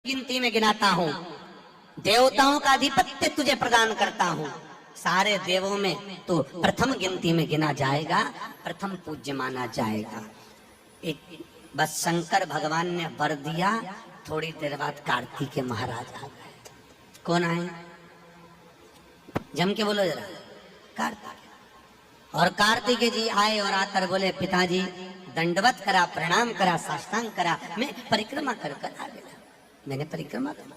गिनती में गिनाता हूँ, देवताओं का आधिपत्य तुझे प्रदान करता हूँ। सारे देवों में तो प्रथम गिनती में गिना जाएगा, प्रथम पूज्य माना जाएगा। एक बस शंकर भगवान ने वर दिया, थोड़ी देर बाद कार्तिकेय महाराज आ गए। कौन आए? जम के बोलो जरा। कार्तिकेय। और कार्तिकेय जी आए और आकर बोले, पिताजी दंडवत करा, प्रणाम करा, साष्टांग करा, मैं परिक्रमा कर कर आ गया। मैंने परिक्रमा करा।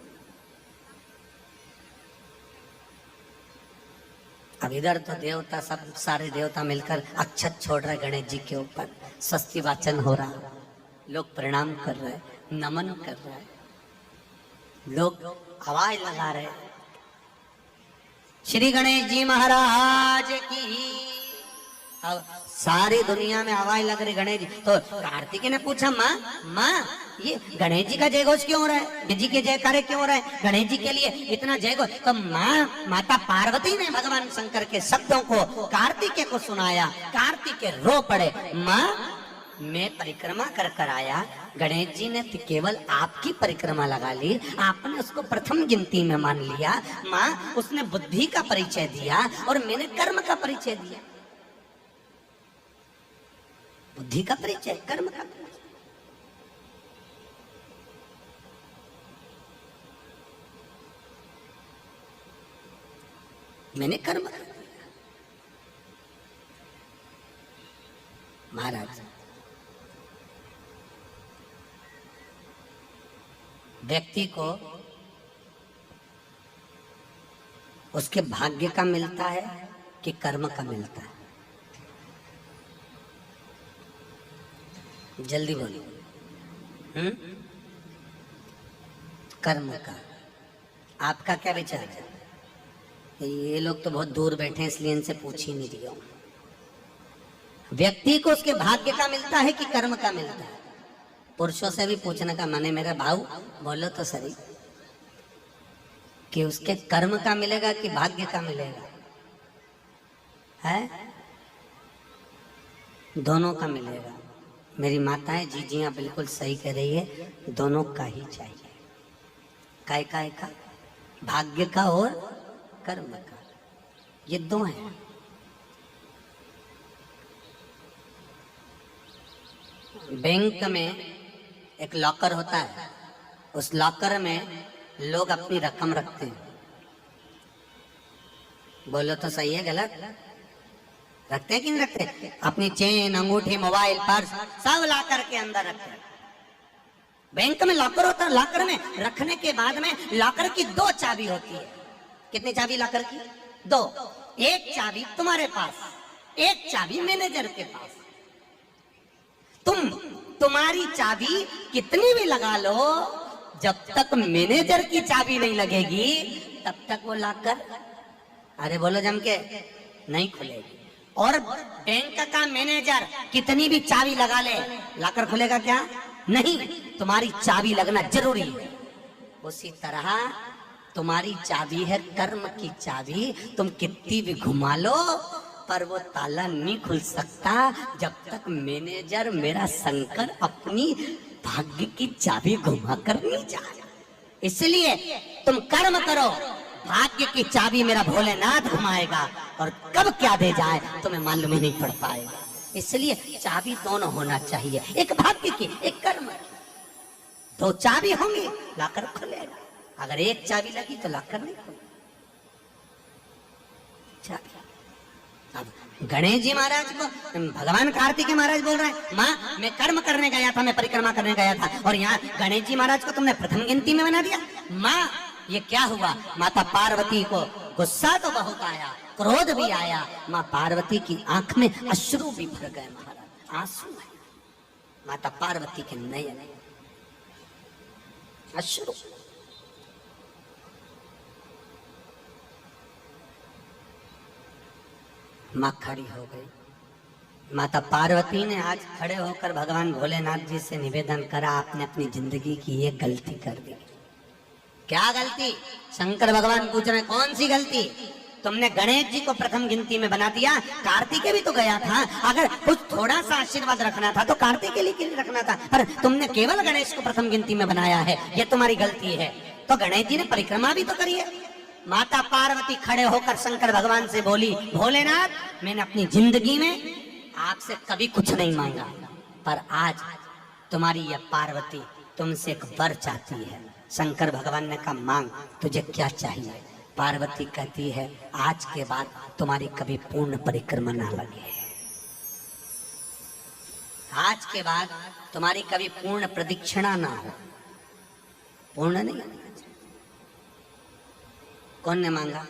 अब इधर तो देवता सब सारे देवता मिलकर अक्षत छोड़ रहे गणेश जी के ऊपर, स्वस्ति वाचन हो रहा, लोग प्रणाम कर रहे, नमन कर रहे, लोग आवाज लगा रहे, श्री गणेश जी महाराज की। अब सारी दुनिया में आवाज लग रही गणेश जी। तो कार्तिकेय ने पूछा, माँ ये गणेश जी का जय घोष क्यों हो रहा है? गणेश जी के जयकारे क्यों हो रहा है? गणेश जी के लिए इतना जय घोष? तो माता पार्वती ने भगवान शंकर के शब्दों को कार्तिकेय को सुनाया। कार्तिकेय रो पड़े, माँ मैं परिक्रमा कर कर आया, गणेश जी ने तो केवल आपकी परिक्रमा लगा ली, आपने उसको प्रथम गिनती में मान लिया। माँ उसने बुद्धि का परिचय दिया और मैंने कर्म का परिचय दिया। बुद्धि का परिचय, कर्म का परिचय। मैंने कर्म कर दिया। महाराज व्यक्ति को उसके भाग्य का मिलता है कि कर्म का मिलता है? जल्दी बोलो। कर्म का। आपका क्या विचार है? ये लोग तो बहुत दूर बैठे हैं इसलिए इनसे पूछ ही नहीं रही हूं। व्यक्ति को उसके भाग्य का मिलता है कि कर्म का मिलता है? पुरुषों से भी पूछने का मन है मेरा भाऊ, बोलो तो सही कि उसके कर्म का मिलेगा कि भाग्य का मिलेगा? है दोनों का मिलेगा। मेरी माताएं जी हाँ बिल्कुल सही कह रही है, दोनों का ही चाहिए। काय का? भाग्य का और कर्म का, ये दो हैं। बैंक में एक लॉकर होता है, उस लॉकर में लोग अपनी रकम रखते हैं। बोलो तो सही है गलत? रखते हैं कि नहीं रखते? अपनी चेन, अंगूठी, मोबाइल, पर्स सब लॉकर के अंदर रखते हैं। बैंक में लॉकर होता है, लॉकर में रखने के बाद में लॉकर की दो चाबी होती है। कितनी चाबी लॉकर की? दो। एक चाबी तुम्हारे पास, एक चाबी मैनेजर के पास। तुम्हारी चाबी कितनी भी लगा लो, जब तक मैनेजर की चाबी नहीं लगेगी तब तक वो लॉकर, अरे बोलो जम के, नहीं खुलेगी। और बैंक का मैनेजर कितनी भी चाबी लगा ले, लॉकर खुलेगा क्या? नहीं, तुम्हारी चाबी लगना जरूरी है। उसी तरह तुम्हारी चाबी है कर्म की चाबी, तुम कितनी भी घुमा लो पर वो ताला नहीं खुल सकता जब तक मैनेजर मेरा शंकर अपनी भाग्य की चाबी घुमा कर नहीं जाए। इसलिए तुम कर्म करो, भाग्य की चाबी मेरा भोलेनाथ घुमाएगा, और कब क्या दे जाए तुम्हें मालूम ही नहीं पड़ पाएगा। इसलिए चाबी दोनों होना चाहिए, एक भाग्य की, एक कर्म की। दो चाबी होंगी लॉकर खुलेगा, अगर एक चाबी लगी तो लॉकर नहीं खुलेगा। चाबी। अब गणेश जी महाराज को भगवान कार्तिकेय महाराज बोल रहे हैं, माँ मैं कर्म करने गया था, मैं परिक्रमा करने गया था, और यहाँ गणेश जी महाराज को तुमने प्रथम गिनती में बना दिया। माँ ये क्या हुआ? माता पार्वती को गुस्सा तो बहुत आया, क्रोध भी आया। माँ पार्वती की आंख में अश्रु भी भर गए महाराज, आंसू है माता पार्वती के नयन, अश्रु। माँ खड़ी हो गई। माता पार्वती ने आज खड़े होकर भगवान भोलेनाथ जी से निवेदन करा, आपने अपनी जिंदगी की ये गलती कर दी। क्या गलती? शंकर भगवान पूछ रहे कौन सी गलती? तुमने गणेश जी को प्रथम गिनती में बना दिया, कार्तिकेय भी तो गया था। अगर कुछ थोड़ा सा आशीर्वाद रखना था तो कार्तिकेय के लिए रखना था, पर तुमने केवल गणेश को प्रथम गिनती में बनाया है, ये तुम्हारी गलती है। तो गणेश जी ने परिक्रमा भी तो करी है। माता पार्वती खड़े होकर शंकर भगवान से बोली, भोलेनाथ मैंने अपनी जिंदगी में आपसे कभी कुछ नहीं मांगा, पर आज तुम्हारी यह पार्वती तुमसे एक वर चाहती है। शंकर भगवान ने कहा मांग, तुझे क्या चाहिए? पार्वती कहती है आज के बाद तुम्हारी कभी पूर्ण परिक्रमा ना लगे, आज के बाद तुम्हारी कभी पूर्ण प्रदक्षिणा ना हो। पूर्ण नहीं लगना चाहिए। कौन ने मांगा?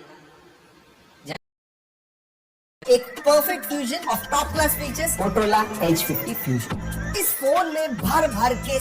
एक perfect fusion of top class features, Motorola Edge 50 Fusion। इस फोन में भर भर के